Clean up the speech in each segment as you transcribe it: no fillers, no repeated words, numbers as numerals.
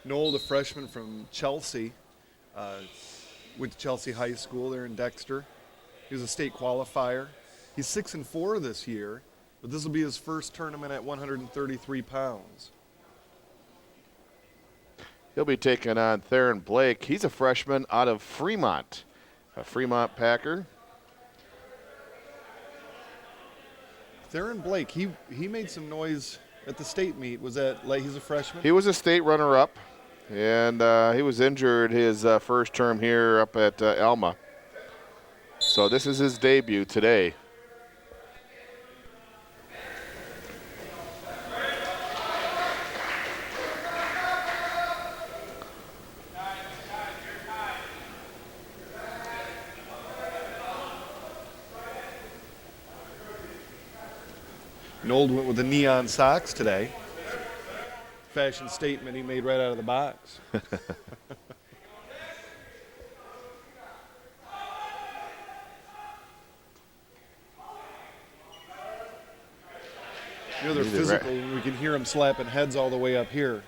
Noel, a freshman from Chelsea, went to Chelsea High School there in Dexter. He was a state qualifier. He's 6-4 this year, but this will be his first tournament at 133 pounds. He'll be taking on Theron Blake. He's a freshman out of Fremont, a Fremont Packer. Theron Blake, he made some noise at the state meet. Was that like he's a freshman? He was a state runner-up, and he was injured his first term here up at Alma. So this is his debut today. Nold went with the neon socks today. Fashion statement he made right out of the box. You know they're physical when we can hear them slapping heads all the way up here.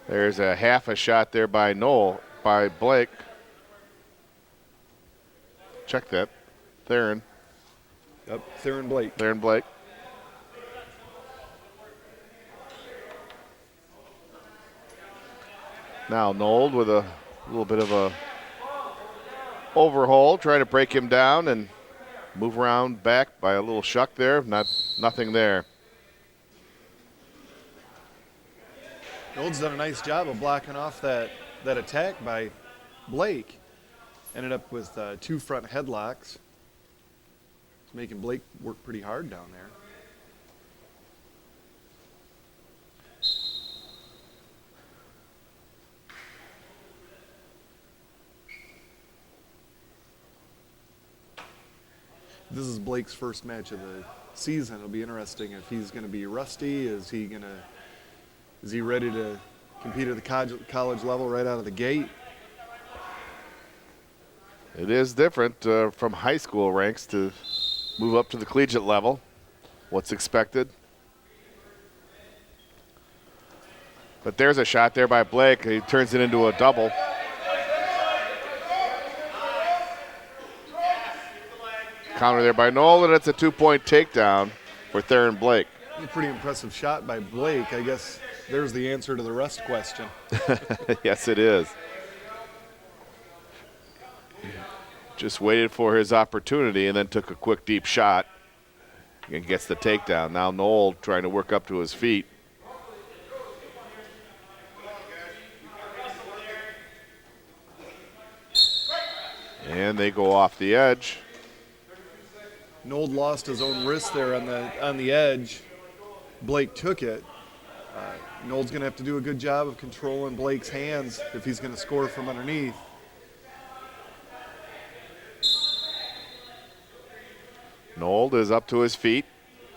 There's a half a shot there by Blake. Check that. Theron. Yep, Theron Blake. Theron Blake. Now Nold with a little bit of a overhaul, trying to break him down and move around back by a little shuck there. Nothing there. Nold's done a nice job of blocking off that attack by Blake. Ended up with 2 front headlocks. It's making Blake work pretty hard down there. This is Blake's first match of the season. It'll be interesting if he's going to be rusty. Is he ready to compete at the college level right out of the gate? It is different from high school ranks to move up to the collegiate level. What's expected? But there's a shot there by Blake. He turns it into a double. Counter there by Noel, and it's a 2-point takedown for Theron Blake. A pretty impressive shot by Blake. I guess there's the answer to the rust question. Yes, it is. Just waited for his opportunity and then took a quick deep shot and gets the takedown. Now Noel trying to work up to his feet. And they go off the edge. Nold lost his own wrist there on the edge. Blake took it. Nold's going to have to do a good job of controlling Blake's hands if he's going to score from underneath. Nold is up to his feet,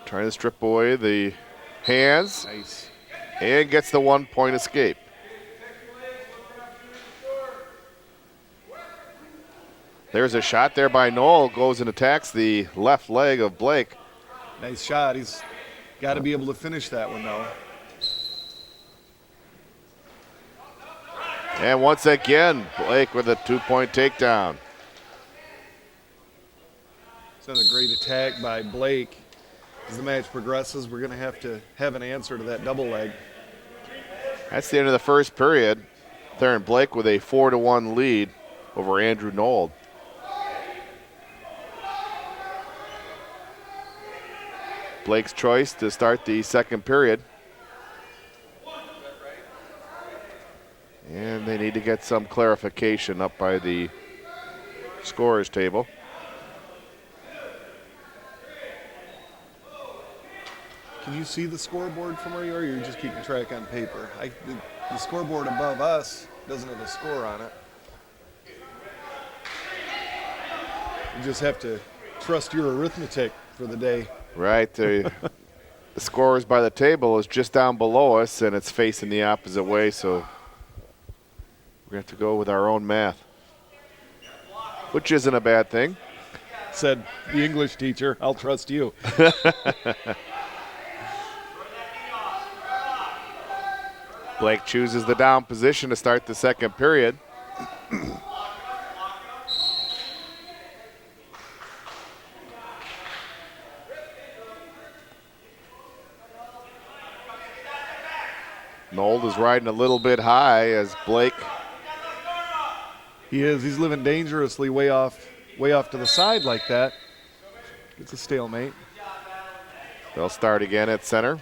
trying to strip away the hands. Nice. And gets the 1-point escape. There's a shot there by Noel. Goes and attacks the left leg of Blake. Nice shot. He's got to be able to finish that one, though. And once again, Blake with a 2-point takedown. It's another great attack by Blake. As the match progresses, we're going to have an answer to that double leg. That's the end of the first period. Theron Blake with a 4-1 lead over Andrew Nold. Blake's choice to start the second period. And they need to get some clarification up by the scorer's table. Can you see the scoreboard from where you are, or you're just keeping track on paper? The scoreboard above us doesn't have a score on it. You just have to trust your arithmetic for the day. Right. The scorers by the table is just down below us, and it's facing the opposite way, so we have to go with our own math, which isn't a bad thing. Said the English teacher, I'll trust you. Blake chooses the down position to start the second period. Nold is riding a little bit high as Blake. He is. He's living dangerously way off to the side like that. It's a stalemate. They'll start again at center.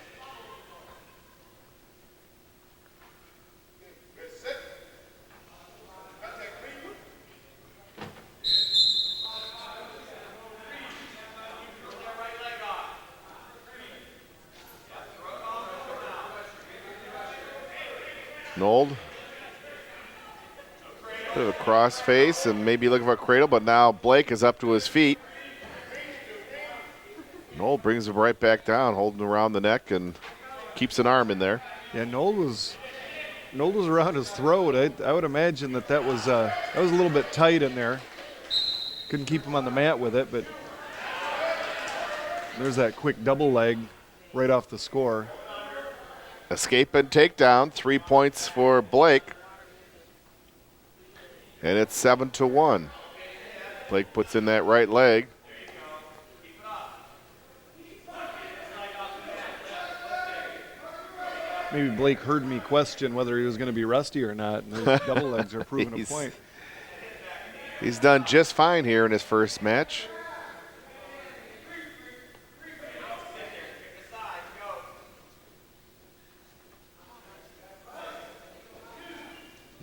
Nold. Bit of a cross face and maybe looking for a cradle, but now Blake is up to his feet. Nold brings him right back down, holding around the neck and keeps an arm in there. Yeah, Nold was around his throat. I would imagine that was a little bit tight in there. Couldn't keep him on the mat with it, but there's that quick double leg right off the score. Escape and takedown, 3 points for Blake. And it's 7-1. Blake puts in that right leg. Maybe Blake heard me question whether he was going to be rusty or not, and those double legs are proving a point. He's done just fine here in his first match.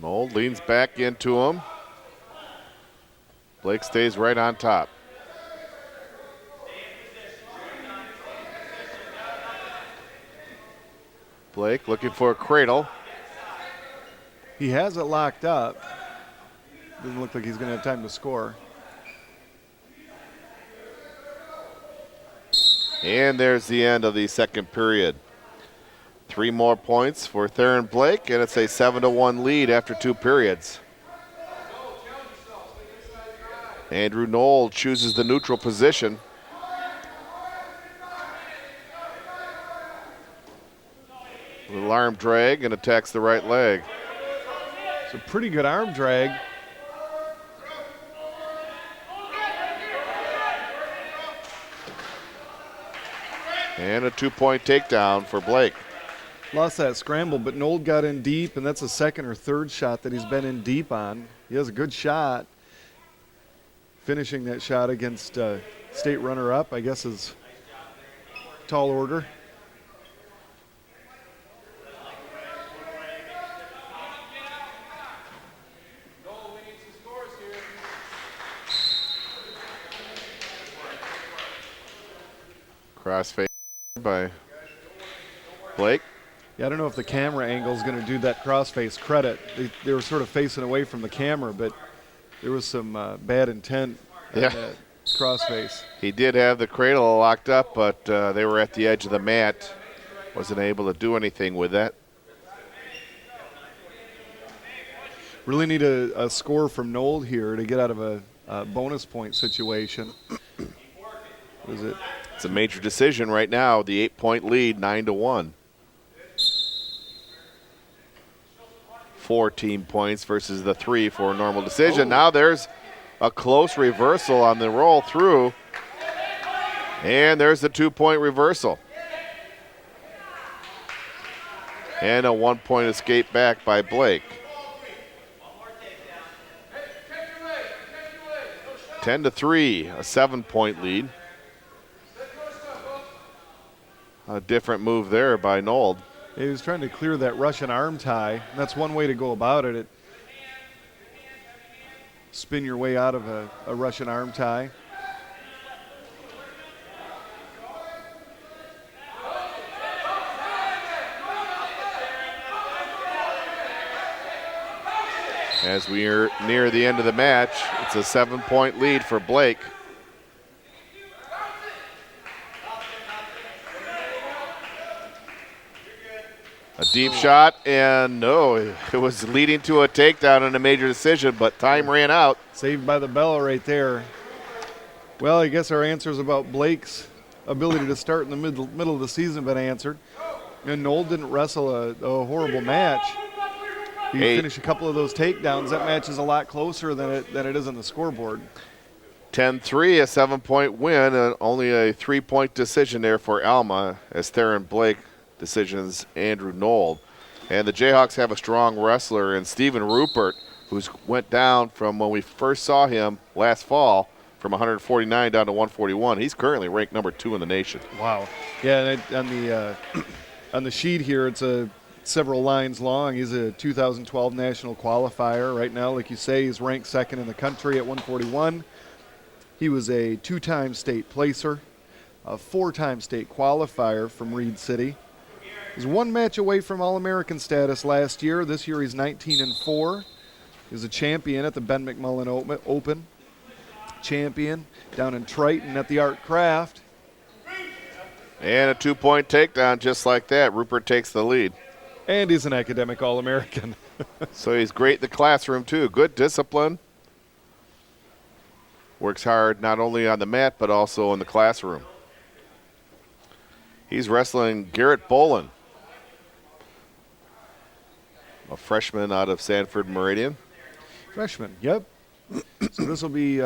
Nold leans back into him. Blake stays right on top. Blake looking for a cradle. He has it locked up. Doesn't look like he's going to have time to score. And there's the end of the second period. 3 more points for Theron Blake, and it's a 7-1 lead after 2 periods. Andrew Nold chooses the neutral position. Little arm drag and attacks the right leg. It's a pretty good arm drag. And a 2-point takedown for Blake. Lost that scramble, but Nold got in deep, and that's a second or third shot that he's been in deep on. He has a good shot. Finishing that shot against state runner-up, I guess, is tall order. Crossface by Blake. Yeah, I don't know if the camera angle is going to do that crossface credit. They were sort of facing away from the camera, but there was some bad intent in that crossface. He did have the cradle locked up, but they were at the edge of the mat. Wasn't able to do anything with that. Really need a score from Nold here to get out of a bonus point situation. What is it? It's a major decision right now. The 8-point lead, 9-1. 14 points versus the 3 for a normal decision. Now there's a close reversal on the roll through. And there's the 2-point reversal. And a 1-point escape back by Blake. 10-3, a 7-point lead. A different move there by Nold. He was trying to clear that Russian arm tie. That's one way to go about it. Spin your way out of a Russian arm tie. As we are near the end of the match, it's a 7-point lead for Blake. A deep shot, and no, it was leading to a takedown and a major decision, but time ran out. Saved by the bell right there. Well, I guess our answers about Blake's ability to start in the middle of the season have been answered. And Knoll didn't wrestle a horrible match. He finished a couple of those takedowns. That match is a lot closer than it is on the scoreboard. 10-3, a 7-point win, and only a 3-point decision there for Alma as Theron Blake decisions Andrew Knoll. And the Jayhawks have a strong wrestler in Stephen Rupert, who's went down from when we first saw him last fall from 149 down to 141. He's currently ranked number 2 in the nation. Wow. Yeah, and on the sheet here, it's several lines long. He's a 2012 national qualifier. Right now, like you say, he's ranked second in the country at 141. He was a 2-time state placer, a 4-time state qualifier from Reed City. He's 1 match away from All-American status last year. This year he's 19-4. He was a champion at the Ben McMullen Open. Champion down in Triton at the Art Craft. And a 2-point takedown just like that. Rupert takes the lead. And he's an academic All-American. So he's great in the classroom too. Good discipline. Works hard not only on the mat but also in the classroom. He's wrestling Garrett Bolin, a freshman out of Sanford Meridian. Freshman, yep. So this will be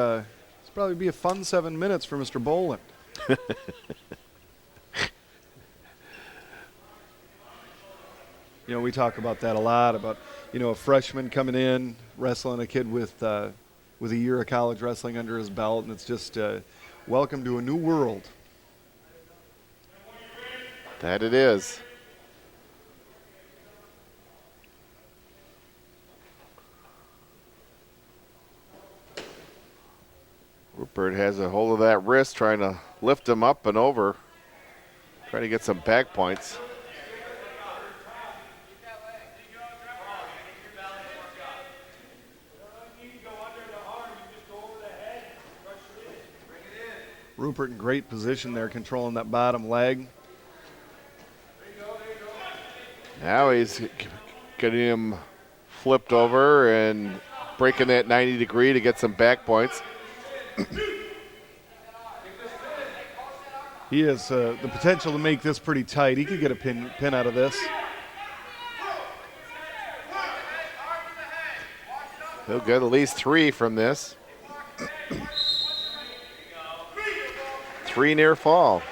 probably be a fun 7 minutes for Mr. Bolin. We talk about that a lot, about, a freshman coming in, wrestling a kid with a year of college wrestling under his belt, and it's just welcome to a new world. That it is. Rupert has a hold of that wrist, trying to lift him up and over, trying to get some back points. Rupert in great position there, controlling that bottom leg. Now he's getting him flipped over and breaking that 90 degree to get some back points. He has the potential to make this pretty tight. He could get a pin out of this. He'll get at least 3 from this. 3 near fall.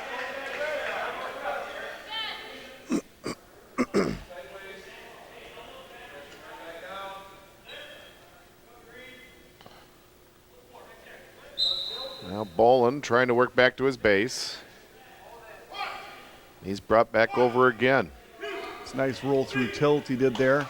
Now Bolin trying to work back to his base. He's brought back over again. It's a nice roll through tilt he did there.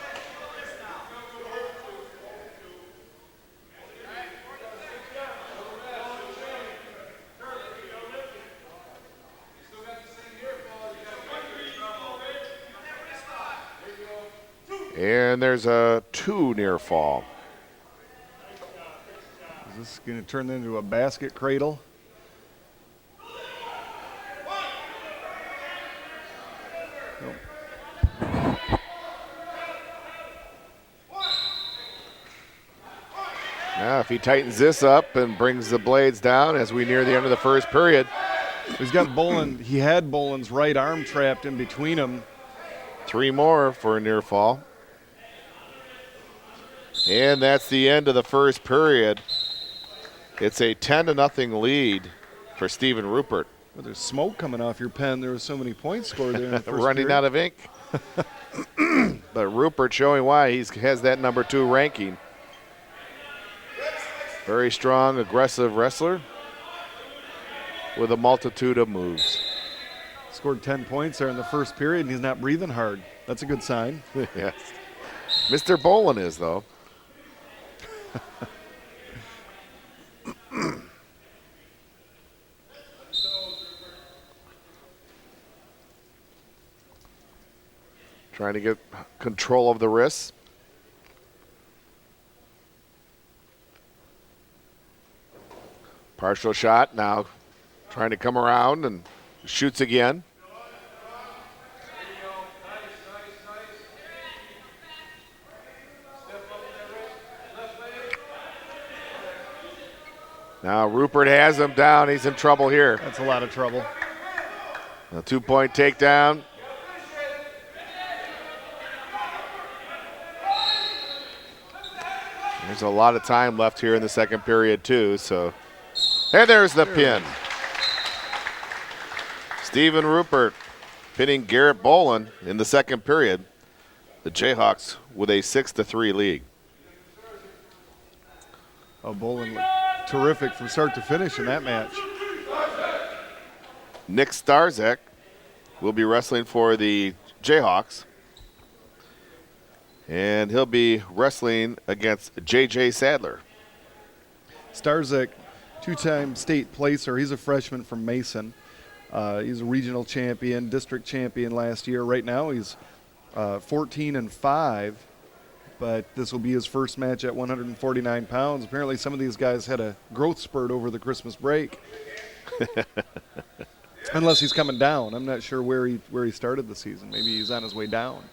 And there's a 2 near fall. Is this going to turn into a basket cradle? Now if he tightens this up and brings the blades down as we near the end of the first period. He's got Bolin. He had Bolin's right arm trapped in between them. 3 more for a near fall. And that's the end of the first period. It's a 10-0 lead for Stephen Rupert. Well, there's smoke coming off your pen. There were so many points scored there in the first Running period. out of ink. But Rupert showing why he has that number 2 ranking. Very strong, aggressive wrestler with a multitude of moves. Scored 10 points there in the first period, and he's not breathing hard. That's a good sign. Yes. Mr. Bolin is, though. Trying to get control of the wrists. Partial shot now, trying to come around and shoots again. Now Rupert has him down. He's in trouble here. That's a lot of trouble. A 2-point takedown. There's a lot of time left here in the second period too, so. And there's the pin. Stephen Rupert pinning Garrett Bolin in the second period. The Jayhawks with a 6-3 lead. Oh, Bolin looked terrific from start to finish in that match. Nick Starzek will be wrestling for the Jayhawks. And he'll be wrestling against J.J. Sadler. Starzek, two-time state placer. He's a freshman from Mason. He's a regional champion, district champion last year. Right now he's 14-5, but this will be his first match at 149 pounds. Apparently some of these guys had a growth spurt over the Christmas break. Unless he's coming down. I'm not sure where he started the season. Maybe he's on his way down.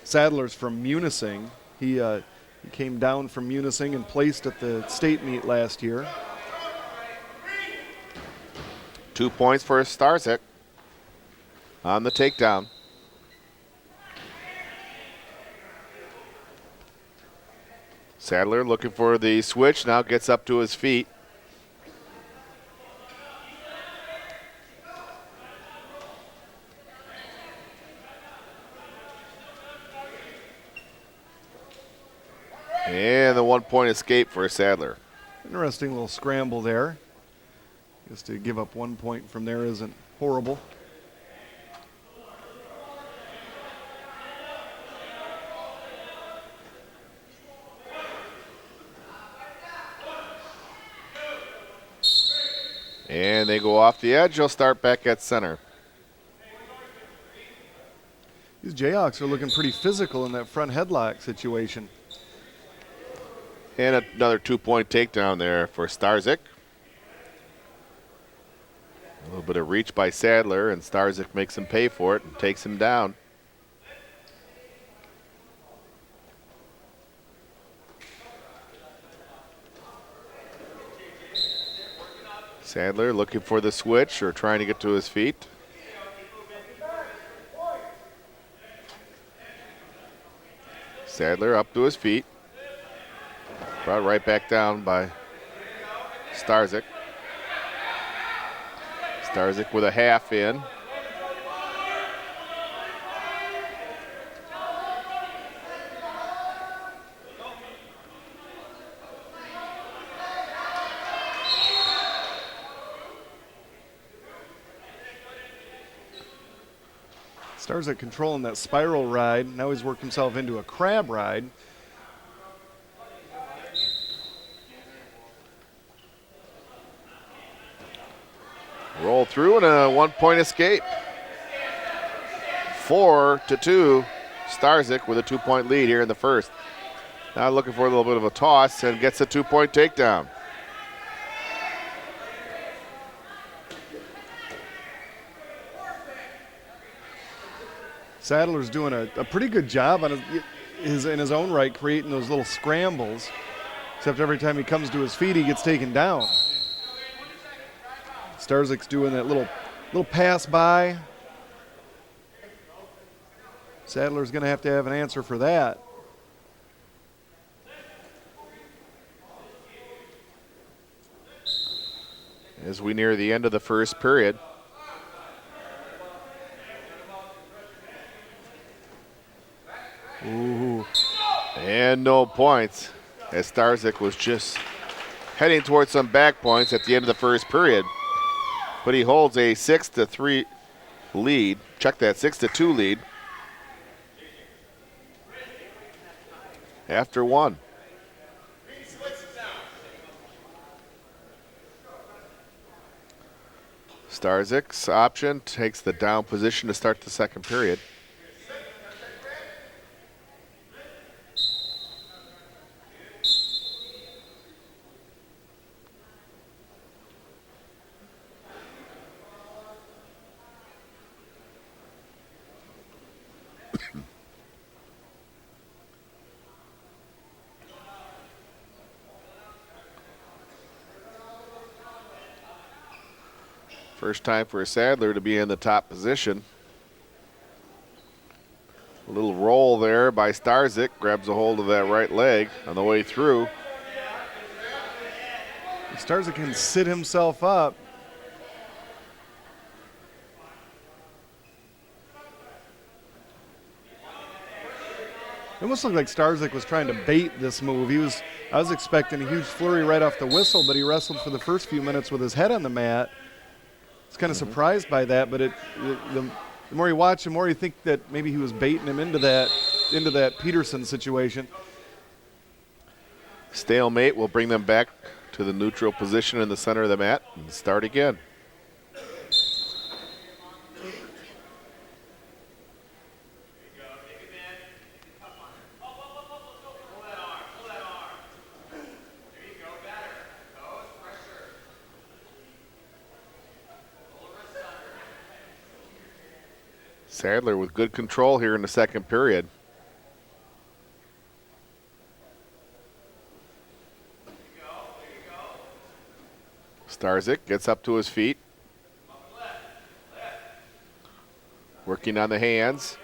Sadler's from Munising. He came down from Munising and placed at the state meet last year. 2 points for Starzek on the takedown. Sadler looking for the switch, now gets up to his feet. And the 1 point escape for Sadler. Interesting little scramble there. Just to give up 1 point from there isn't horrible. And they go off the edge. He'll start back at center. These Jayhawks are looking pretty physical in that front headlock situation. And another 2 point takedown there for Starzek. A little bit of reach by Sadler, and Starzek makes him pay for it and takes him down. Sadler looking for the switch or trying to get to his feet. Sadler up to his feet. Brought right back down by Starzek. Starzek with a half in. Starzek controlling that spiral ride. Now he's worked himself into a crab ride. Roll through and a 1 point escape. 4-2. Starzek with a 2 point lead here in the first. Now looking for a little bit of a toss and gets a 2 point takedown. Sadler's doing a pretty good job on his in his own right, creating those little scrambles. Except every time he comes to his feet, he gets taken down. Starzek's doing that little pass by. Sadler's going to have an answer for that. As we near the end of the first period. Ooh. And no points, as Starzek was just heading towards some back points at the end of the first period. But he holds a 6-3 lead. Check that, 6-2 lead. After one. Starzek's option takes the down position to start the second period. First time for Sadler to be in the top position. A little roll there by Starzyk. Grabs a hold of that right leg on the way through. Starzyk can sit himself up. It almost looked like Starzyk was trying to bait this move. I was expecting a huge flurry right off the whistle, but he wrestled for the first few minutes with his head on the mat. I was kind of surprised by that, but the more you watch, the more you think that maybe he was baiting him into that Peterson situation. Stalemate will bring them back to the neutral position in the center of the mat and start again. Sadler with good control here in the second period. Starzyk gets up to his feet. Working on the hands.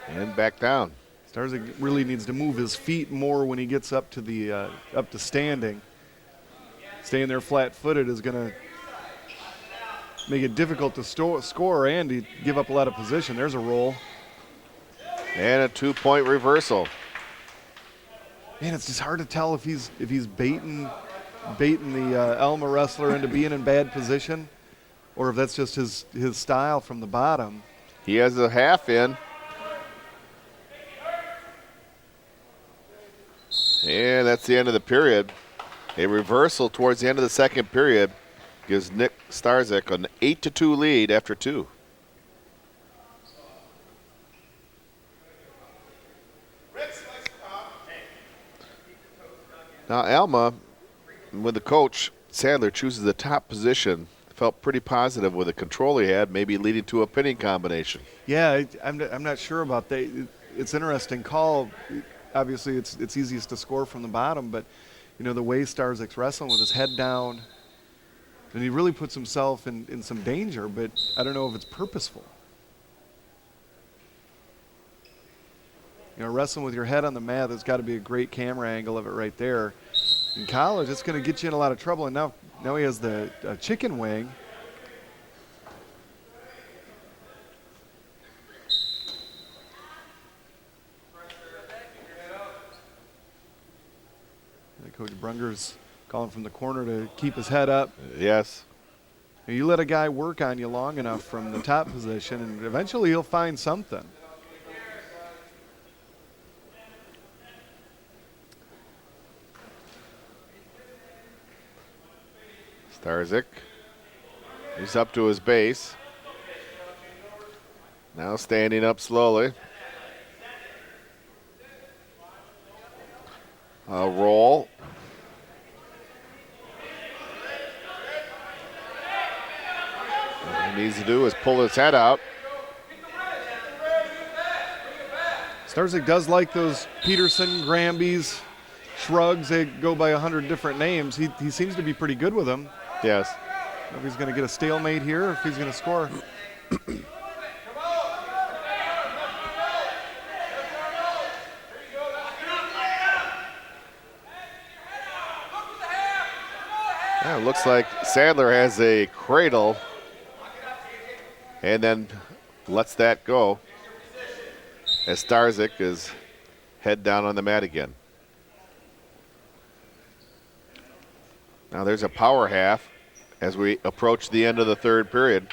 And back down. Starzyk really needs to move his feet more when he gets up to standing. Staying there flat-footed is going to make it difficult to score and give up a lot of position. There's a roll. And a 2-point reversal. Man, it's just hard to tell if he's baiting the Alma wrestler into being in bad position, or if that's just his style from the bottom. He has a half in. And that's the end of the period. A reversal towards the end of the second period gives Nick Starzyk an 8-2 lead after 2. Now Alma, with the coach, Sadler chooses the top position. Felt pretty positive with the control he had, maybe leading to a pinning combination. Yeah, I'm not sure about that. It's an interesting call. Obviously, it's easiest to score from the bottom, but the way Starzyk's wrestling with his head down, and he really puts himself in some danger, but I don't know if it's purposeful. Wrestling with your head on the mat, there's got to be a great camera angle of it right there. In college, it's going to get you in a lot of trouble, and now he has the chicken wing. Coach Brunger's calling from the corner to keep his head up. Yes. You let a guy work on you long enough from the top position, and eventually he'll find something. Starzyk, he's up to his base. Now standing up slowly. A roll. All he needs to do is pull his head out. Starzyk does like those Peterson, Granby's, shrugs. They go by 100 different names. He seems to be pretty good with them. Yes. I don't know if he's going to get a stalemate here or if he's going to score. Yeah, it looks like Sadler has a cradle and then lets that go as Starzyk is head down on the mat again. Now there's a power half as we approach the end of the third period.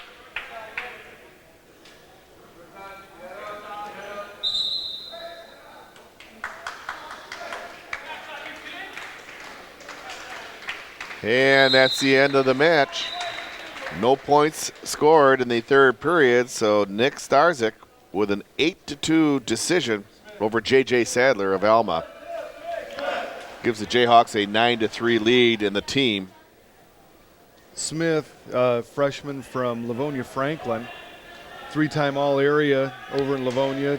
And that's the end of the match. No points scored in the third period, so Nick Starzyk with an 8-2 decision over J.J. Sadler of Alma. Gives the Jayhawks a 9-3 lead in the team. Smith, freshman from Livonia Franklin, 3-time All-Area over in Livonia,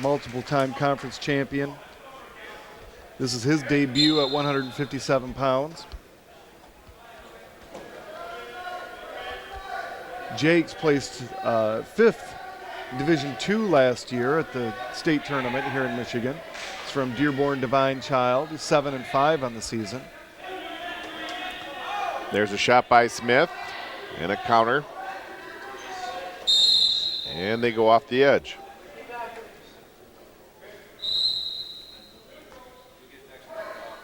multiple-time conference champion. This is his debut at 157 pounds. Jakes placed fifth in Division II last year at the state tournament here in Michigan. He's from Dearborn Divine Child. He's 7-5 on the season. There's a shot by Smith and a counter. And they go off the edge.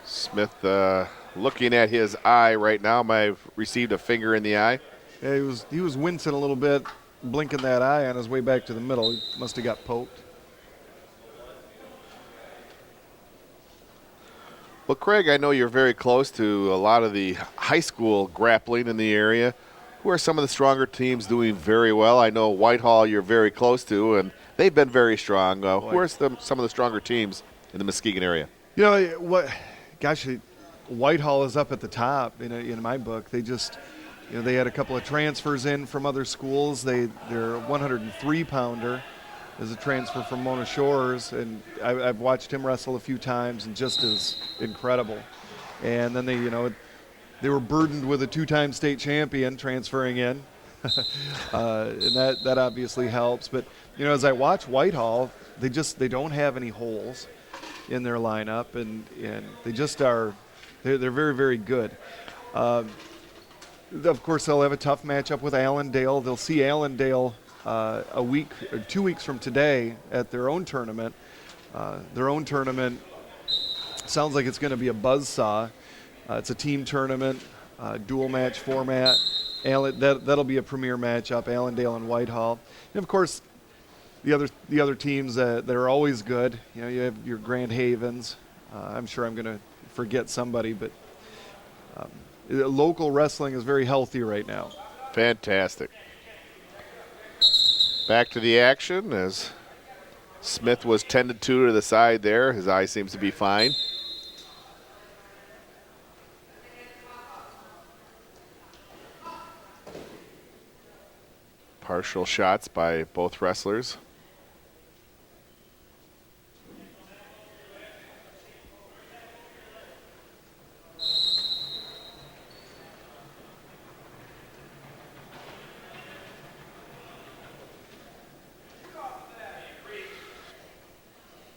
Smith looking at his eye right now. Might have received a finger in the eye. Yeah, he was wincing a little bit, blinking that eye on his way back to the middle. He must have got poked. Well, Craig, I know you're very close to a lot of the high school grappling in the area. Who are some of the stronger teams doing very well? I know Whitehall you're very close to, and they've been very strong. Who are some of the stronger teams in the Muskegon area? You know what? Gosh, Whitehall is up at the top in my book. They just, they had a couple of transfers in from other schools. Their 103-pounder is a transfer from Mona Shores, and I've watched him wrestle a few times, and just is incredible. And then they were burdened with a two-time state champion transferring in, and that obviously helps. But as I watch Whitehall, they don't have any holes in their lineup, and they just are. They're very, very good. Of course, they'll have a tough matchup with Allendale. They'll see Allendale a week or 2 weeks from today at their own tournament. Their own tournament sounds like it's going to be a buzzsaw. It's a team tournament, dual match format. That'll be a premier matchup, Allendale and Whitehall. And of course, the other teams that are always good. You have your Grand Havens. I'm sure I'm going to forget somebody, but local wrestling is very healthy right now. Fantastic. Back to the action as Smith was 10-2 to the side there. His eye seems to be fine. Partial shots by both wrestlers.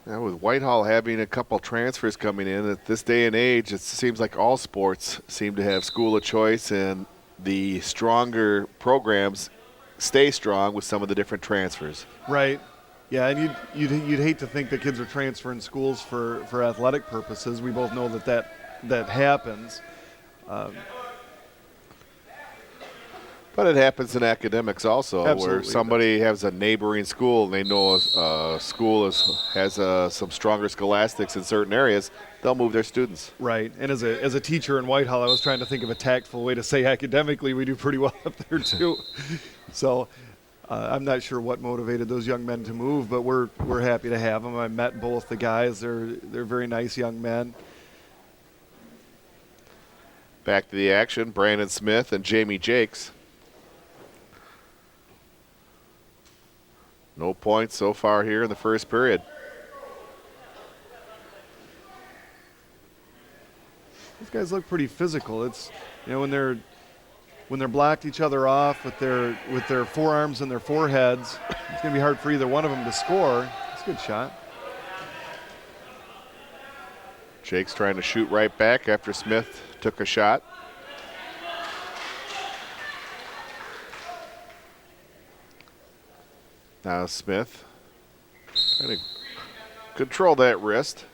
Now with Whitehall having a couple transfers coming in at this day and age, it seems like all sports seem to have school of choice, and the stronger programs stay strong with some of the different transfers. Right. Yeah, and you'd hate to think that kids are transferring schools for athletic purposes. We both know that happens. But it happens in academics also. Absolutely. Where somebody has a neighboring school and they know a school has some stronger scholastics in certain areas, they'll move their students. Right. And as a teacher in Whitehall, I was trying to think of a tactful way to say academically we do pretty well up there too. So I'm not sure what motivated those young men to move, but we're happy to have them. I met both the guys. They're very nice young men. Back to the action, Brandon Smith and Jamie Jakes. No points so far here in the first period. These guys look pretty physical. It's when they're blocked each other off with their forearms and their foreheads, it's going to be hard for either one of them to score. It's a good shot. Jake's trying to shoot right back after Smith took a shot. Now Smith trying to control that wrist.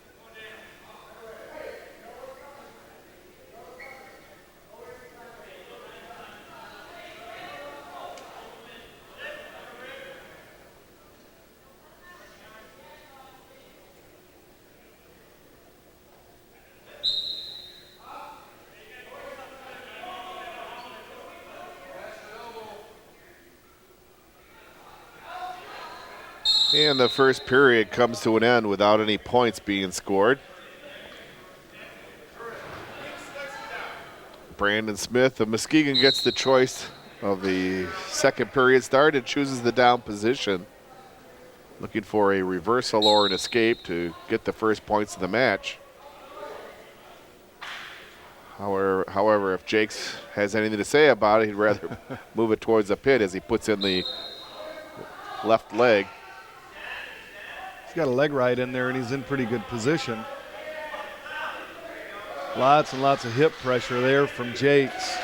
And the first period comes to an end without any points being scored. Brandon Smith of Muskegon gets the choice of the second period start and chooses the down position, looking for a reversal or an escape to get the first points of the match. However, if Jakes has anything to say about it, he'd rather move it towards the pit as he puts in the left leg. He's got a leg right in there, and he's in pretty good position. Lots and lots of hip pressure there from Jakes.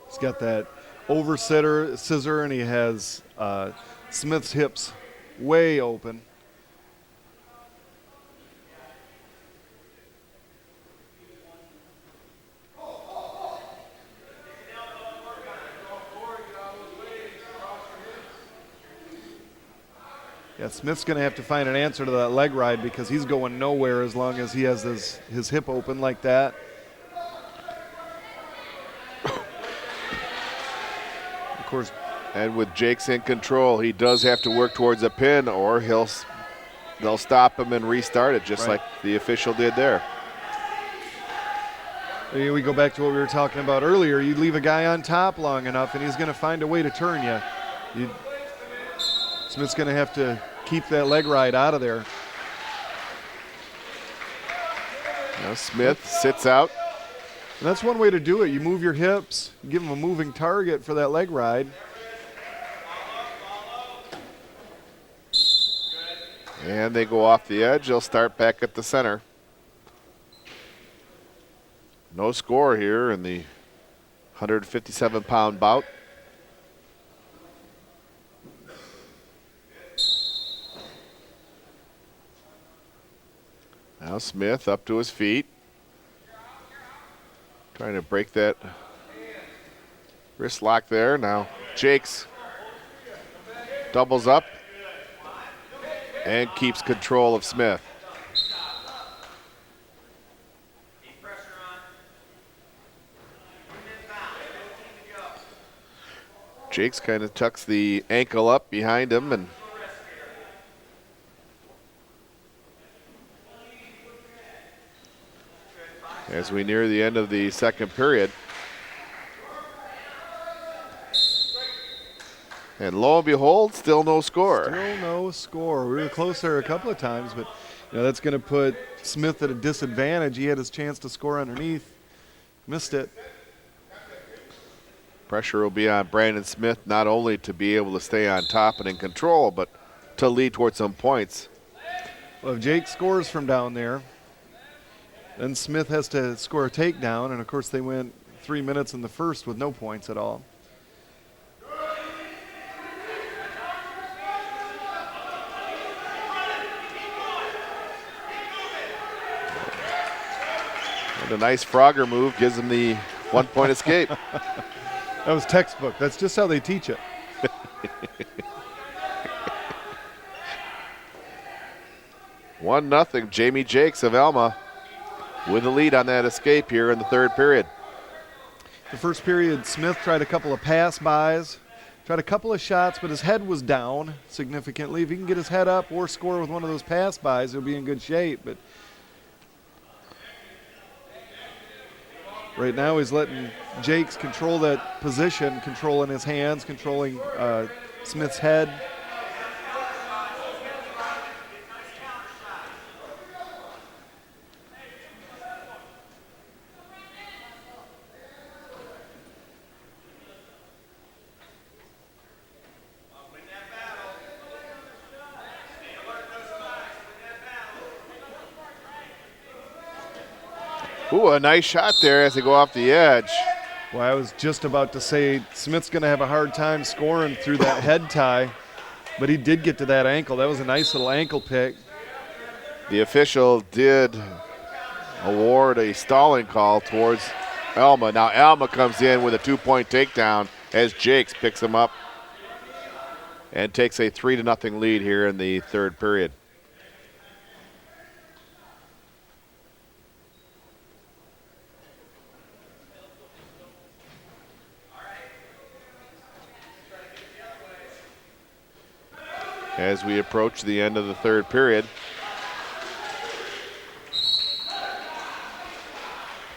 He's got that over scissor, and he has Smith's hips way open. Yeah, Smith's going to have to find an answer to that leg ride because he's going nowhere as long as he has his hip open like that. Of course. And with Jakes in control, he does have to work towards a pin, or they'll stop him and restart it, just like the official did there. We go back to what we were talking about earlier. You leave a guy on top long enough, and he's going to find a way to turn you. Smith's going to have to keep that leg ride out of there. Now Smith sits out. And that's one way to do it. You move your hips, you give him a moving target for that leg ride. And they go off the edge. They'll start back at the center. No score here in the 157-pound bout. Now Smith up to his feet. Trying to break that wrist lock there. Now Jakes doubles up and keeps control of Smith. Jakes kind of tucks the ankle up behind him, and as we near the end of the second period. And lo and behold, still no score. Still no score. We were close there a couple of times, but that's going to put Smith at a disadvantage. He had his chance to score underneath. Missed it. Pressure will be on Brandon Smith not only to be able to stay on top and in control, but to lead towards some points. Well, if Jake scores from down there, then Smith has to score a takedown, and of course they went 3 minutes in the first with no points at all. And a nice Frogger move gives him the 1-point escape. That was textbook. That's just how they teach it. 1-0, Jamie Jakes of Alma with the lead on that escape here in the third period. The first period, Smith tried a couple of pass-bys, tried a couple of shots, but his head was down significantly. If he can get his head up or score with one of those pass-bys, he'll be in good shape. But right now he's letting Jakes control that position, controlling his hands, controlling Smith's head. Ooh, a nice shot there as they go off the edge. Well, I was just about to say Smith's going to have a hard time scoring through that head tie, but he did get to that ankle. That was a nice little ankle pick. The official did award a stalling call towards Alma. Now Alma comes in with a 2-point takedown as Jakes picks him up and takes a 3-0 lead here in the third period. As we approach the end of the third period,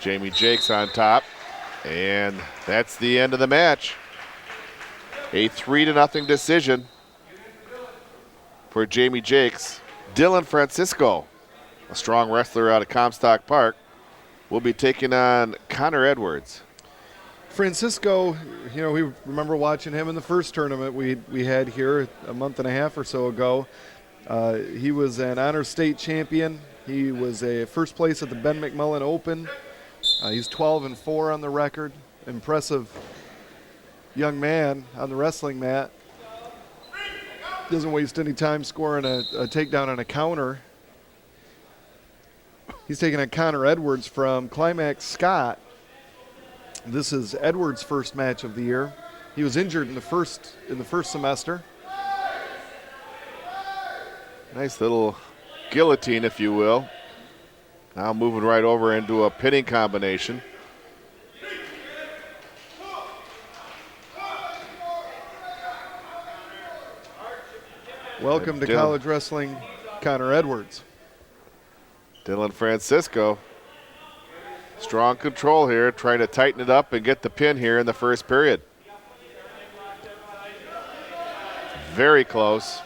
Jamie Jakes on top, and that's the end of the match. A 3-0 decision for Jamie Jakes Dylan Francisco, a strong wrestler out of Comstock Park, will be taking on Connor Edwards. Francisco, we remember watching him in the first tournament we had here a month and a half or so ago. He was an honor state champion. He was a first place at the Ben McMullen Open. He's 12-4 on the record. Impressive young man on the wrestling mat. Doesn't waste any time scoring a takedown on a counter. He's taking on Connor Edwards from Climax Scott. This is Edwards' first match of the year. He was injured in the first semester. Nice little guillotine, if you will. Now moving right over into a pinning combination. Welcome to college wrestling, Connor Edwards. Dylan Francisco. Strong control here, trying to tighten it up and get the pin here in the first period. Very close.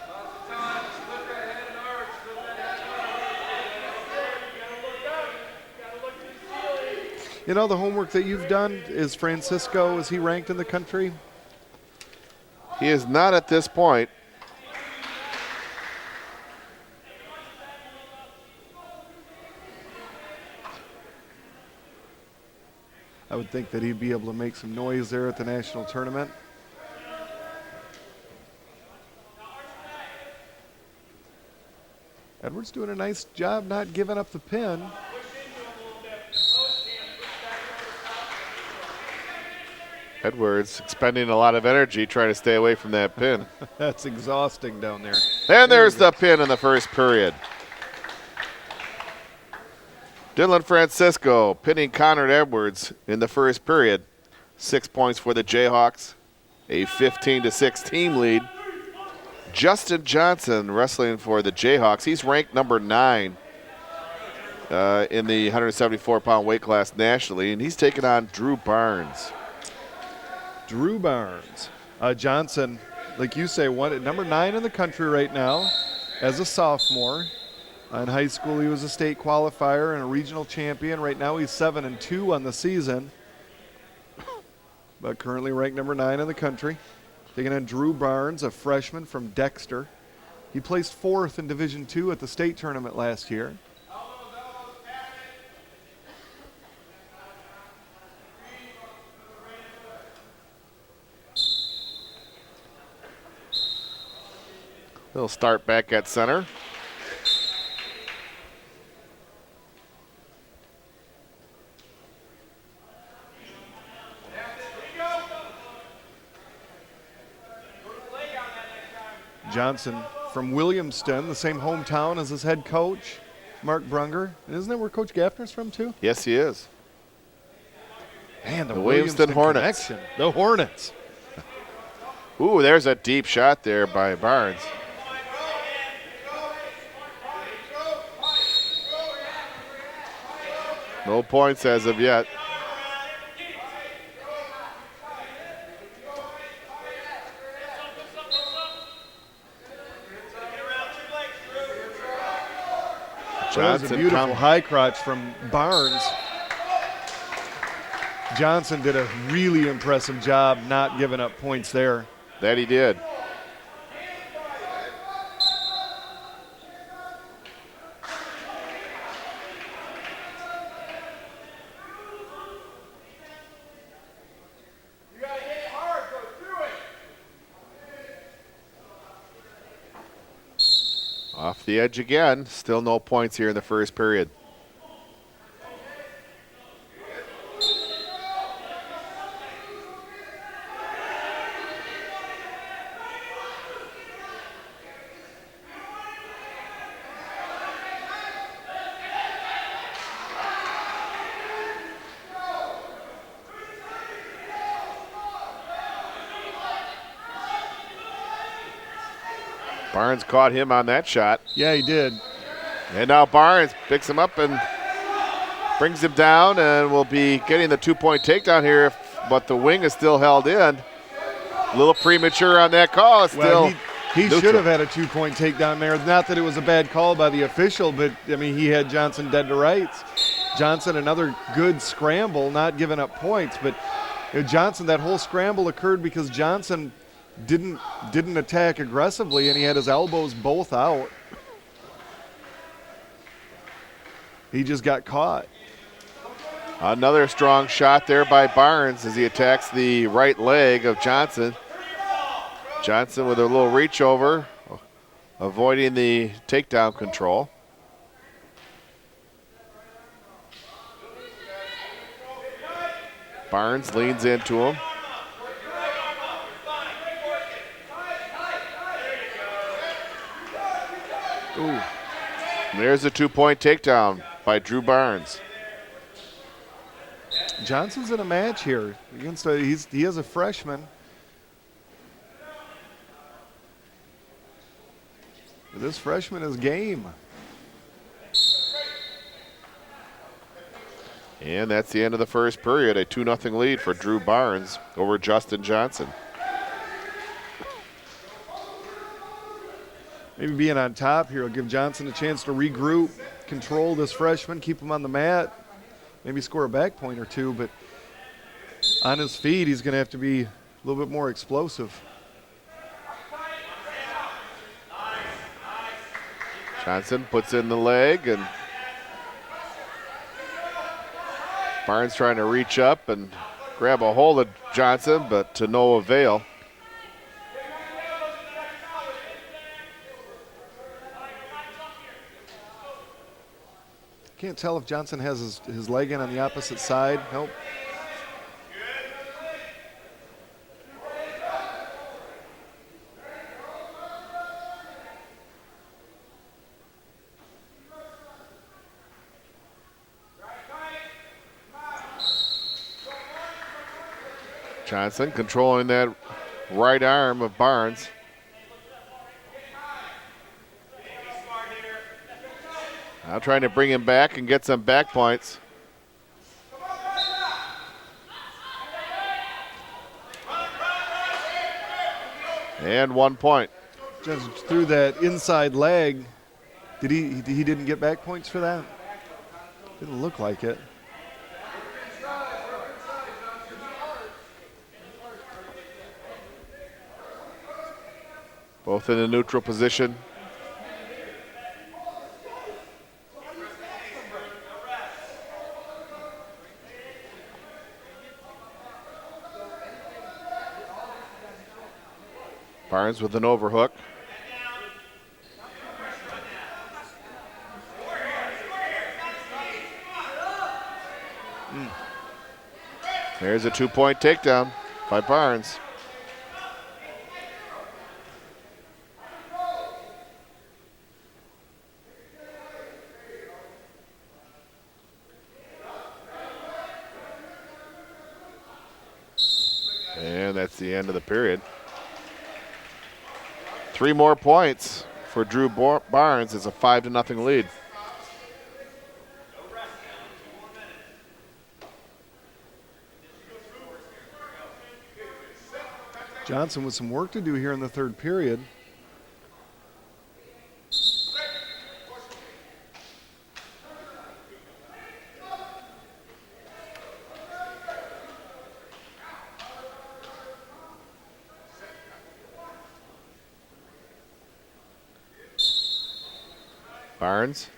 The homework that you've done, is Francisco, is he ranked in the country? He is not at this point. I would think that he'd be able to make some noise there at the national tournament. Edwards doing a nice job not giving up the pin. Edwards expending a lot of energy trying to stay away from that pin. That's exhausting down there. And there's the pin in the first period. Dylan Francisco pinning Connor Edwards in the first period. 6 points for the Jayhawks. A 15-6 team lead. Justin Johnson wrestling for the Jayhawks. He's ranked number 9 in the 174-pound weight class nationally, and he's taking on Drew Barnes. Drew Barnes. Johnson, like you say, number 9 in the country right now as a sophomore. In high school, he was a state qualifier and a regional champion. Right now, he's 7-2 on the season, but currently ranked number 9 in the country. Taking on Drew Barnes, a freshman from Dexter. He placed 4th in Division II at the state tournament last year. They'll start back at center. Johnson from Williamston, the same hometown as his head coach, Mark Brunger. And isn't that where Coach Gaffner's from, too? Yes, he is. Man, the Williamston Hornets. Connection. The Hornets. Ooh, there's a deep shot there by Barnes. No points as of yet. That was a beautiful high crotch from Barnes. Johnson did a really impressive job not giving up points there. That he did. Off the edge again. Still no points here in the first period. Barnes caught him on that shot. Yeah, he did. And now Barnes picks him up and brings him down and will be getting the 2-point takedown here, but the wing is still held in. A little premature on that call. Still He neutral. should have had a 2-point takedown there. Not that it was a bad call by the official, but, I mean, he had Johnson dead to rights. Johnson, another good scramble, not giving up points. But Johnson, that whole scramble occurred because Johnson didn't attack aggressively, and he had his elbows both out. He just got caught. Another strong shot there by Barnes as he attacks the right leg of Johnson. Johnson with a little reach over, avoiding the takedown control. Barnes leans into him. Ooh. And there's a 2-point takedown by Drew Barnes. Johnson's in a match here against he is a freshman. But this freshman is game. And that's the end of the first period. A 2-0 lead for Drew Barnes over Justin Johnson. Maybe being on top here will give Johnson a chance to regroup, control this freshman, keep him on the mat, maybe score a back point or two, but on his feet, he's going to have to be a little bit more explosive. Johnson puts in the leg, and Barnes trying to reach up and grab a hold of Johnson, but to no avail. Can't tell if Johnson has his leg in on the opposite side. Nope. Johnson controlling that right arm of Barnes. Now trying to bring him back and get some back points. And 1 point. Johnson threw that inside leg. He didn't get back points for that? Didn't look like it. Both in a neutral position. Barnes with an overhook. There's a 2-point takedown by Barnes. And that's the end of the period. 3 more points for Drew Barnes. It's a 5-0 lead. Johnson with some work to do here in the third period. Barnes.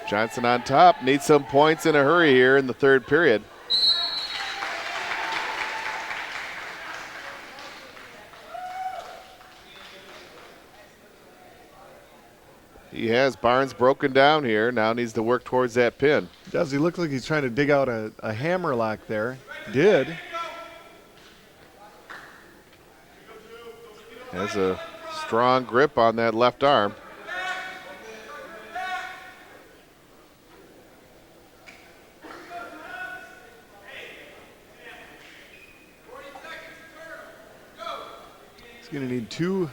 Johnson on top. Needs some points in a hurry here in the third period. He has Barnes broken down here. Now needs to work towards that pin. Does he look like he's trying to dig out a hammer lock there? Did. Has a strong grip on that left arm. He's going to need two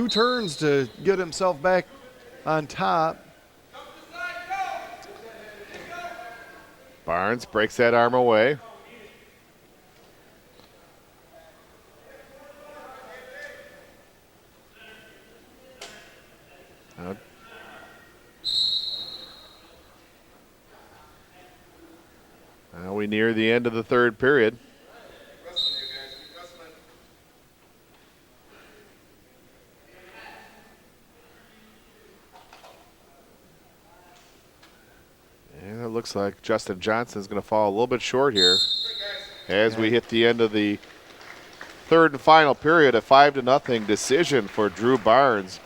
turns to get himself back on top. Barnes breaks that arm away. Now we near the end of the third period. And it looks like Justin Johnson's going to fall a little bit short here as we hit the end of the third and final period. A 5-0 decision for Drew Barnes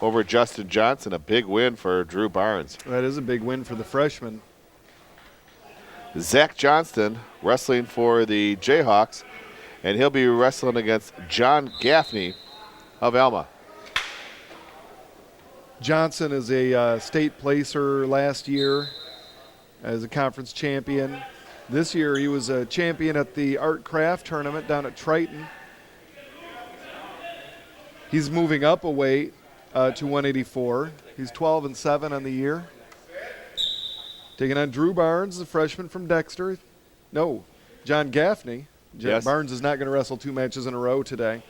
over Justin Johnson. A big win for Drew Barnes. That is a big win for the freshman. Zach Johnston wrestling for the Jayhawks, and he'll be wrestling against John Gaffney of Alma. Johnson is a state placer last year as a conference champion. This year he was a champion at the Art Craft tournament down at Triton. He's moving up a weight to 184. He's 12-7 on the year. Taking on Drew Barnes, the freshman from Dexter. No, John Gaffney. Yes. Barnes is not going to wrestle 2 matches in a row today.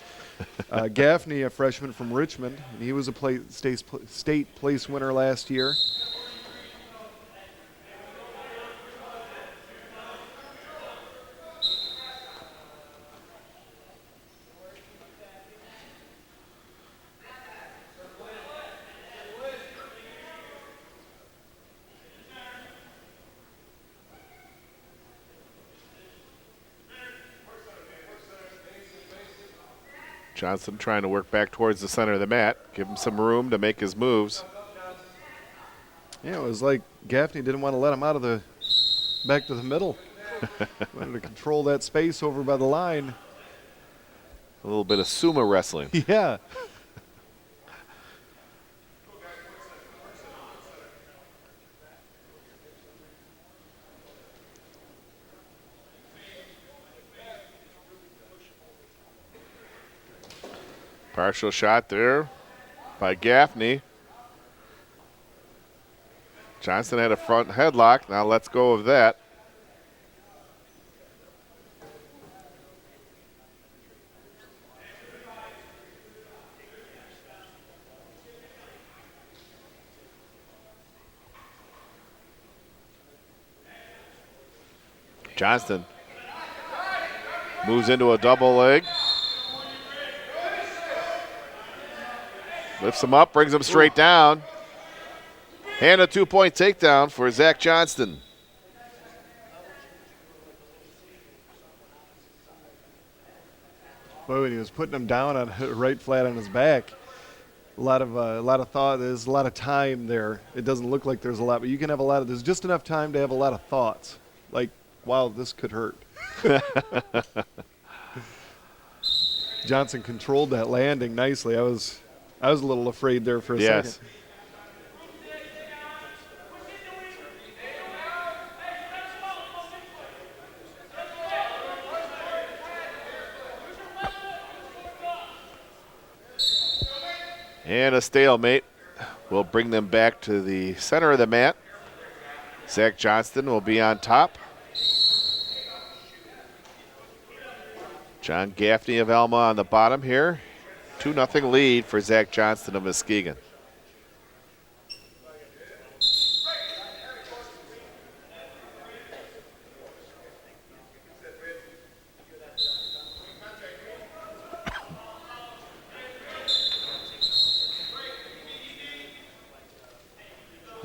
Gaffney, a freshman from Richmond, and he was a state place winner last year. Johnson trying to work back towards the center of the mat, give him some room to make his moves. Yeah, it was like Gaffney didn't want to let him out of the back to the middle. Wanted to control that space over by the line. A little bit of sumo wrestling. Yeah. Partial shot there by Gaffney. Johnson had a front headlock. Now let's go of that. Johnston moves into a double leg. Lifts him up, brings him straight down. And a 2-point takedown for Zach Johnston. Boy, when he was putting him down on right flat on his back, a lot of thought. There's a lot of time there. It doesn't look like there's a lot, but you can have a lot of. There's just enough time to have a lot of thoughts. Like, wow, this could hurt. Johnson controlled that landing nicely. I was a little afraid there for a second. And a stalemate will bring them back to the center of the mat. Zach Johnston will be on top. John Gaffney of Alma on the bottom here. 2-0 lead for Zach Johnston of Muskegon.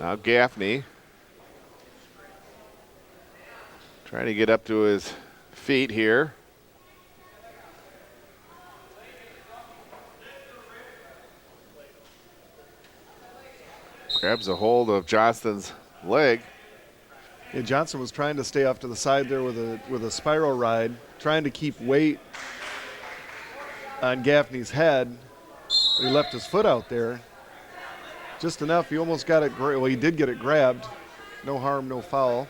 Now Gaffney trying to get up to his feet here. Grabs a hold of Johnston's leg. Yeah, Johnson was trying to stay off to the side there with a spiral ride, trying to keep weight on Gaffney's head. But he left his foot out there. Just enough. He almost got it. Well, he did get it grabbed. No harm, no foul.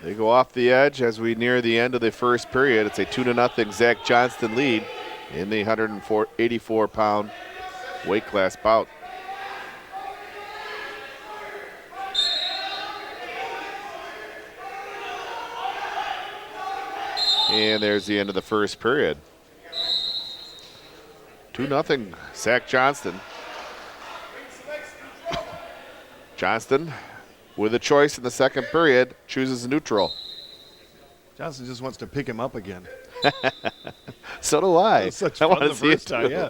They go off the edge as we near the end of the first period. It's a 2-0 Zach Johnston lead in the 184-pound weight class bout. And there's the end of the first period. 2-0 Zach Johnston. Johnston, with a choice in the second period, chooses neutral. Johnson just wants to pick him up again. So do I. That was such I fun want the to see first it time, too. yeah.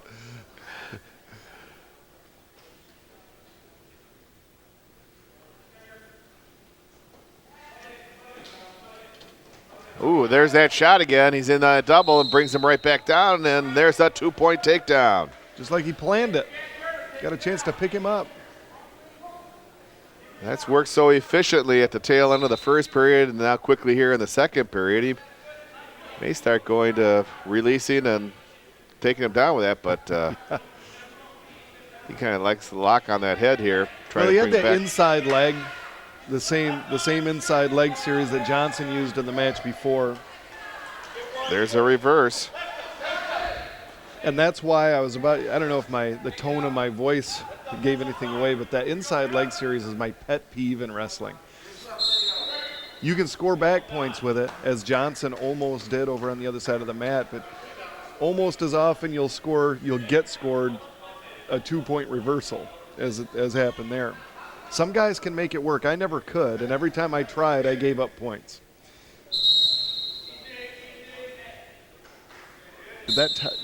Ooh, there's that shot again. He's in a double and brings him right back down, and there's that 2-point takedown. Just like he planned it. Got a chance to pick him up. That's worked so efficiently at the tail end of the first period and now quickly here in the second period. He may start going to releasing and taking him down with that, but he kind of likes the lock on that head here. Well, he had that inside leg, the same inside leg series that Johnson used in the match before. There's a reverse. And that's why I was I don't know if the tone of my voice gave anything away, but that inside leg series is my pet peeve in wrestling. You can score back points with it, as Johnson almost did over on the other side of the mat, but almost as often you'll get scored a 2-point reversal, as happened there. Some guys can make it work. I never could, and every time I tried, I gave up points.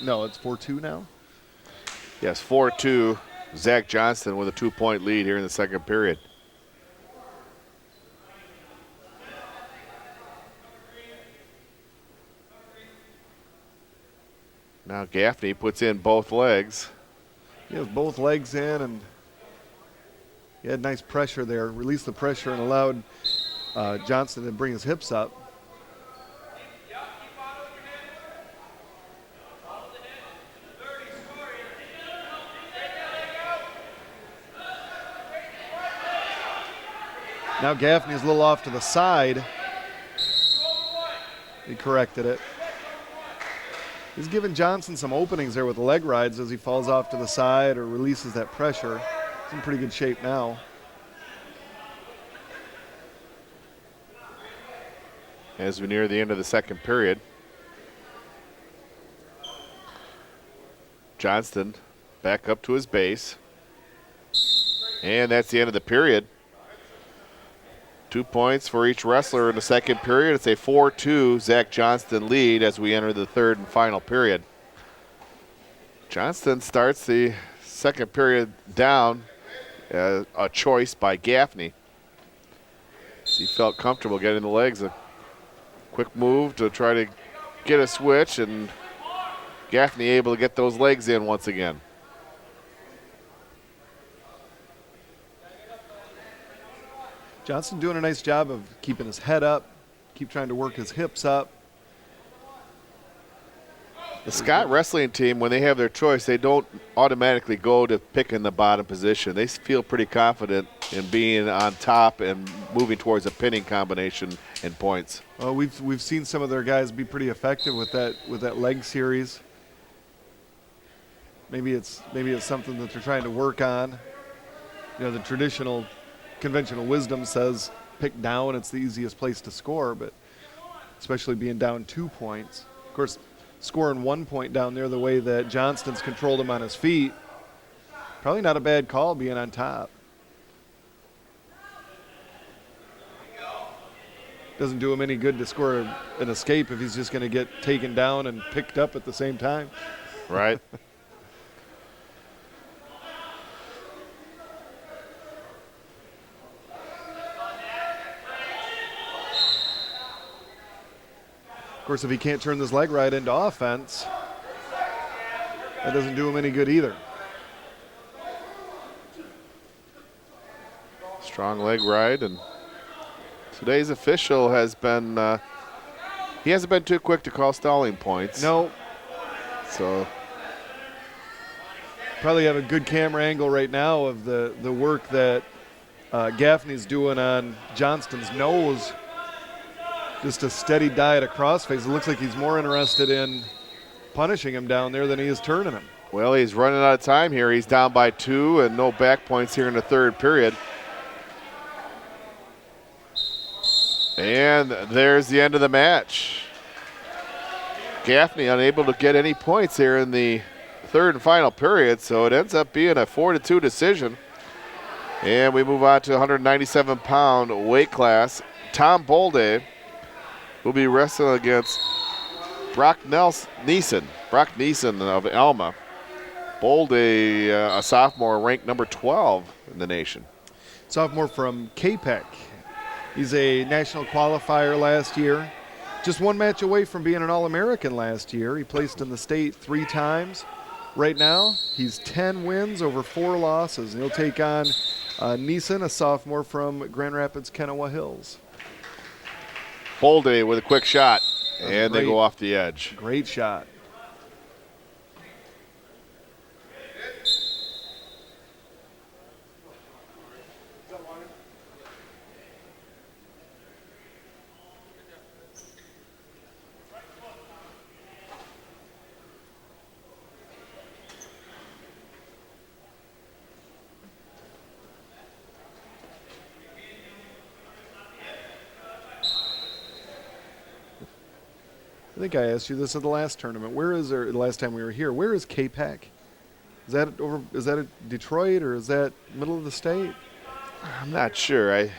No, it's 4-2 now? Yes, 4-2. Zach Johnston with a 2-point lead here in the second period. Now Gaffney puts in both legs. He has both legs in, and he had nice pressure there. Released the pressure and allowed Johnston to bring his hips up. Now Gaffney's a little off to the side. He corrected it. He's giving Johnson some openings there with the leg rides as he falls off to the side or releases that pressure. He's in pretty good shape now. As we near the end of the second period. Johnston back up to his base. And that's the end of the period. 2 points for each wrestler in the second period. It's a 4-2 Zach Johnston lead as we enter the third and final period. Johnston starts the second period down, a choice by Gaffney. He felt comfortable getting the legs. A quick move to try to get a switch, and Gaffney able to get those legs in once again. Johnson doing a nice job of keeping his head up, keep trying to work his hips up. The Scott wrestling team, when they have their choice, they don't automatically go to picking the bottom position. They feel pretty confident in being on top and moving towards a pinning combination and points. Well, we've seen some of their guys be pretty effective with that leg series. Maybe it's something that they're trying to work on. You know, the traditional conventional wisdom says pick down, it's the easiest place to score, but especially being down 2 points. Of course, scoring 1 point down there the way that Johnston's controlled him on his feet, probably not a bad call being on top. Doesn't do him any good to score an escape if he's just going to get taken down and picked up at the same time. Right. Of course, if he can't turn this leg right into offense, that doesn't do him any good either. Strong leg ride, and today's official has been, he hasn't been too quick to call stalling points. No. So Probably have a good camera angle right now of the work that Gaffney's doing on Johnston's nose. Just a steady diet of crossface. It looks like he's more interested in punishing him down there than he is turning him. well, he's running out of time here. He's down by 2 and no back points here in the third period. And there's the end of the match. Gaffney unable to get any points here in the third and final period, so it ends up being a 4-2 decision. And we move on to 197-pound weight class. Tom Bolde will be wrestling against Brock Neeson. Brock Neeson of Alma. Bolde, a sophomore, ranked number 12 in the nation. Sophomore from KPEC. He's a national qualifier last year. Just one match away from being an All-American last year. He placed in the state 3 times. Right now, he's 10 wins over 4 losses. And he'll take on Neeson, a sophomore from Grand Rapids, Kennewa Hills. Bolde with a quick shot, and great. they go off the edge. Great shot. I think I asked you this at the last tournament. Where is there? The last time we were here, where is KPEC? Is that over? Is that at Detroit or is that middle of the state? I'm not sure.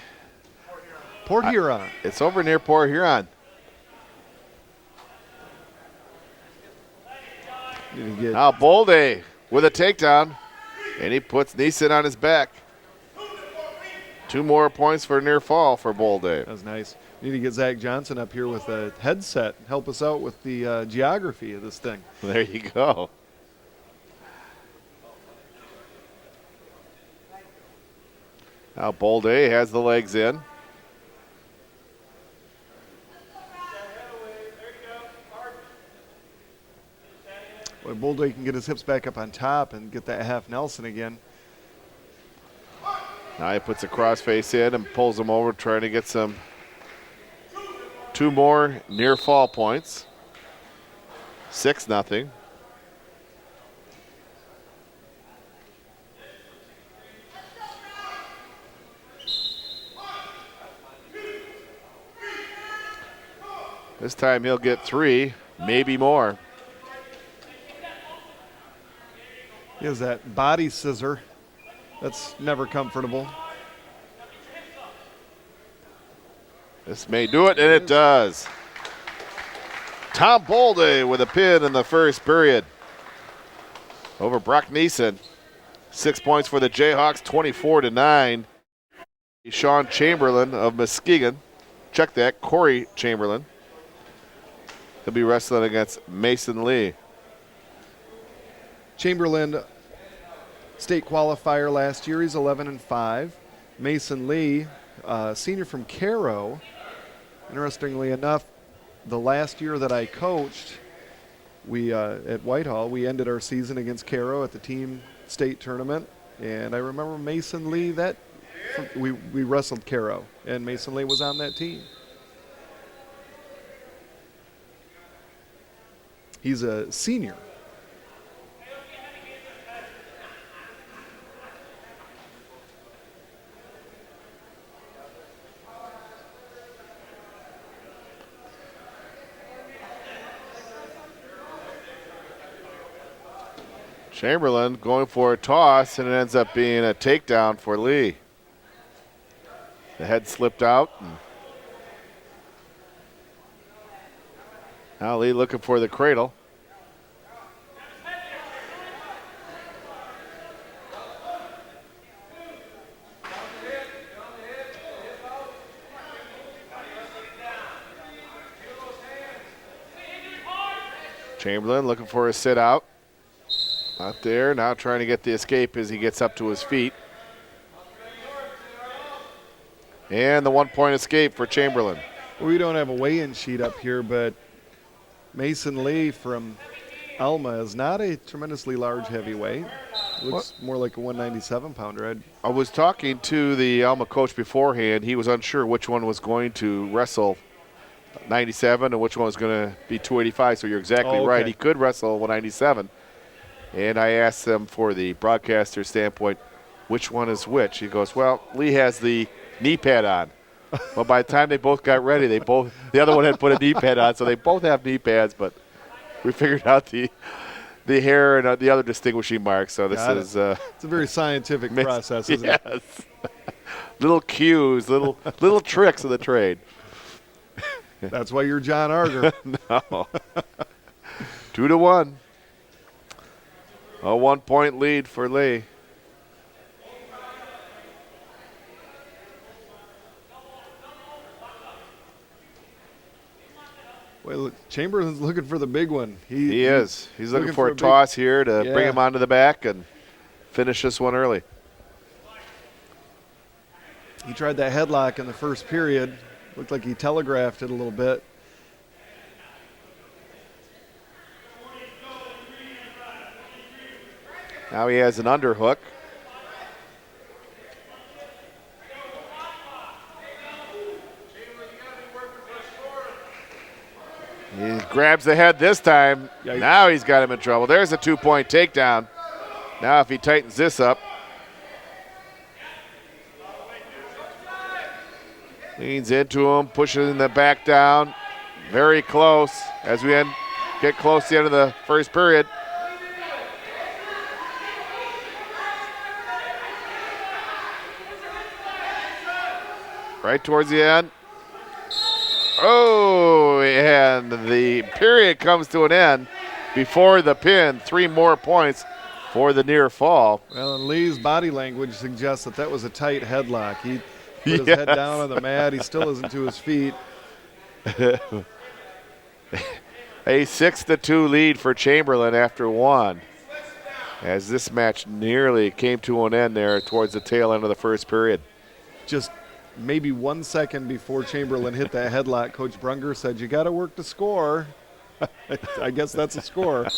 Port Huron. It's over near Port Huron. Now Bolde with a takedown, and he puts Neeson on his back. 2 more points for near fall for Bolde. That was nice. Need to get Zach Johnson up here with a headset. Help us out with the geography of this thing. There you go. Now Bolde has the legs in. Boy, Bolde can get his hips back up on top and get that half Nelson again. Now he puts a crossface in and pulls him over, trying to get some 2 more near fall points. 6-0. This time he'll get 3, maybe more. He has that body scissor. That's never comfortable. This may do it, and it does. Tom Bolde with a pin in the first period over Brock Neeson. 6 points for the Jayhawks, 24-9. Sean Chamberlain of Muskegon. Check that, Corey Chamberlain. He'll be wrestling against Mason Lee. Chamberlain, state qualifier last year. He's 11-5. Mason Lee, senior from Cairo. Interestingly enough, the last year that I coached, we at Whitehall, we ended our season against Cairo at the team state tournament, and I remember Mason Lee. We wrestled Cairo, and Mason Lee was on that team. He's a senior. Chamberlain going for a toss, and it ends up being a takedown for Lee. The head slipped out. Now Lee looking for the cradle. Chamberlain looking for a sit out. Not there, now trying to get the escape as he gets up to his feet. And the 1-point escape for Chamberlain. We don't have a weigh-in sheet up here, but Mason Lee from Alma is not a tremendously large heavyweight. Looks more like a 197-pounder. I was talking to the Alma coach beforehand. He was unsure which one was going to wrestle 97 and which one was going to be 285. So you're exactly right. He could wrestle 197. And I asked him for the broadcaster standpoint, which one is which? He goes, well, Lee has the knee pad on. Well, by the time they both got ready, the other one had put a knee pad on, so they both have knee pads, but we figured out the hair and the other distinguishing marks. So this is it's a very scientific process, isn't it? Yes. Little cues, little tricks of the trade. That's why you're John Arger. No. 2-1. A 1-point lead for Lee. Well, Chamberlain's looking for the big one. He is. He's looking for a toss here to bring him onto the back and finish this one early. He tried that headlock in the first period. Looked like he telegraphed it a little bit. Now he has an underhook. He grabs the head this time. Yikes. Now he's got him in trouble. There's a 2-point takedown. Now if he tightens this up. Leans into him, pushes the back down. Very close as we get close to the end of the first period. Right towards the end. Oh, and the period comes to an end before the pin. 3 more points for the near fall. Well, and Lee's body language suggests that was a tight headlock. He put his head down on the mat. He still isn't to his feet. A 6-2 lead for Chamberlain after 1. As this match nearly came to an end there towards the tail end of the first period. Just maybe 1 second before Chamberlain hit that headlock, Coach Brunger said, you got to work to score. I guess that's a score.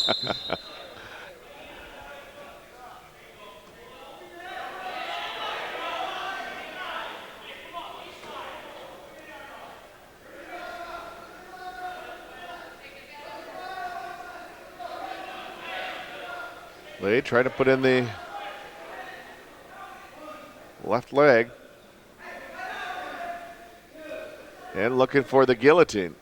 Lee trying to put in the left leg. And looking for the guillotine.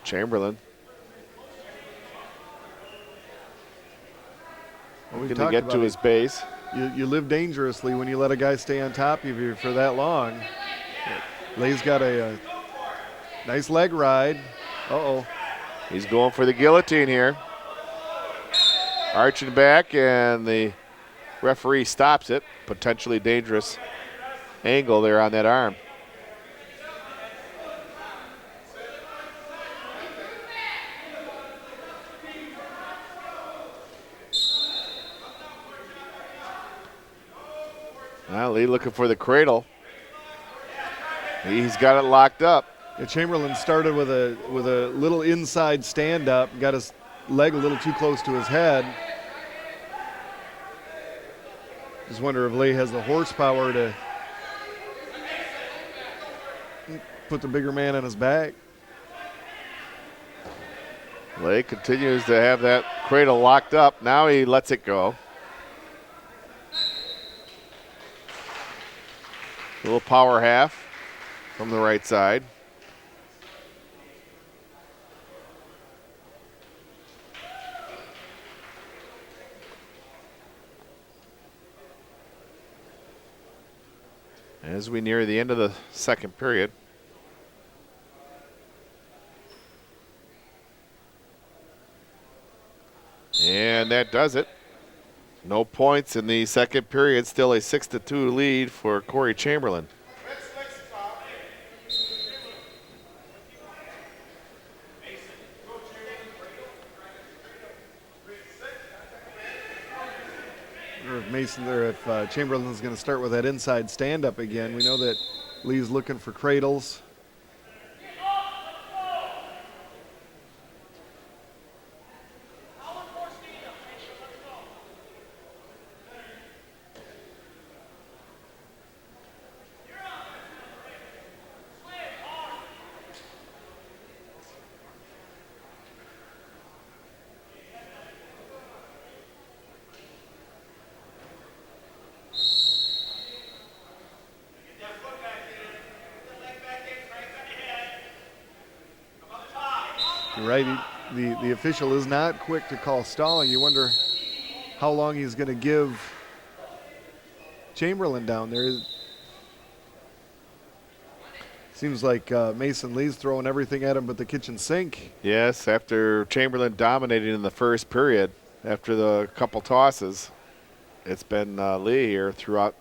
Chamberlain. Looking to get to his base. You live dangerously when you let a guy stay on top of you for that long. Lee's got a nice leg ride. Uh-oh. He's going for the guillotine here. Arching back, and the referee stops it. Potentially dangerous angle there on that arm. Now Lee looking for the cradle. He's got it locked up. Yeah, Chamberlain started with a little inside stand up, got his leg a little too close to his head. Just wonder if Lee has the horsepower to put the bigger man on his back. Lee continues to have that cradle locked up. Now he lets it go. A little power half from the right side. As we near the end of the second period. And that does it. No points in the second period. Still a 6-2 lead for Corey Chamberlain. or if Mason or if Chamberlain's going to start with that inside stand-up again. We know that Lee's looking for cradles. Right, the official is not quick to call stalling. You wonder how long he's going to give Chamberlain down there. Seems like Mason Lee's throwing everything at him but the kitchen sink. Yes, after Chamberlain dominating in the first period, after the couple tosses, it's been Lee here throughout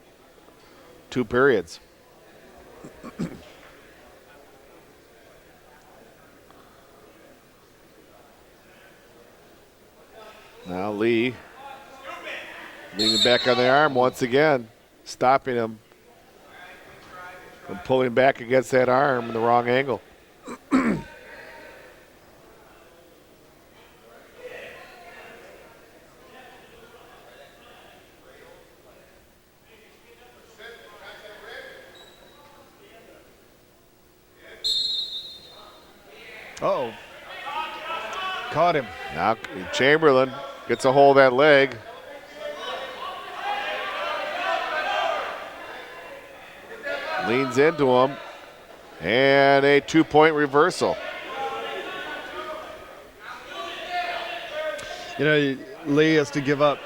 2 periods. Now Lee leaning back on the arm once again, stopping him from pulling back against that arm in the wrong angle. Uh-oh. Caught him. Now Chamberlain gets a hold of that leg. Leans into him. And a 2-point reversal. You know, Lee has to give up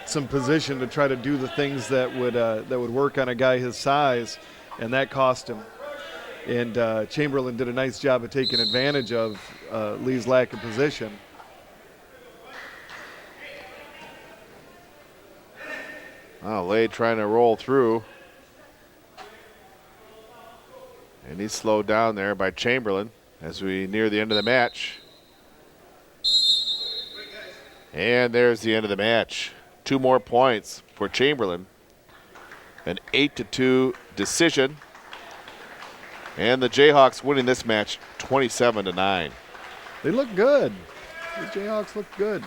some position to try to do the things that would work on a guy his size, and that cost him. And Chamberlain did a nice job of taking advantage of Lee's lack of position. Oh, Lee trying to roll through. And he's slowed down there by Chamberlain as we near the end of the match. And there's the end of the match. 2 more points for Chamberlain. An 8-2 decision. And the Jayhawks winning this match 27-9. They look good. The Jayhawks look good.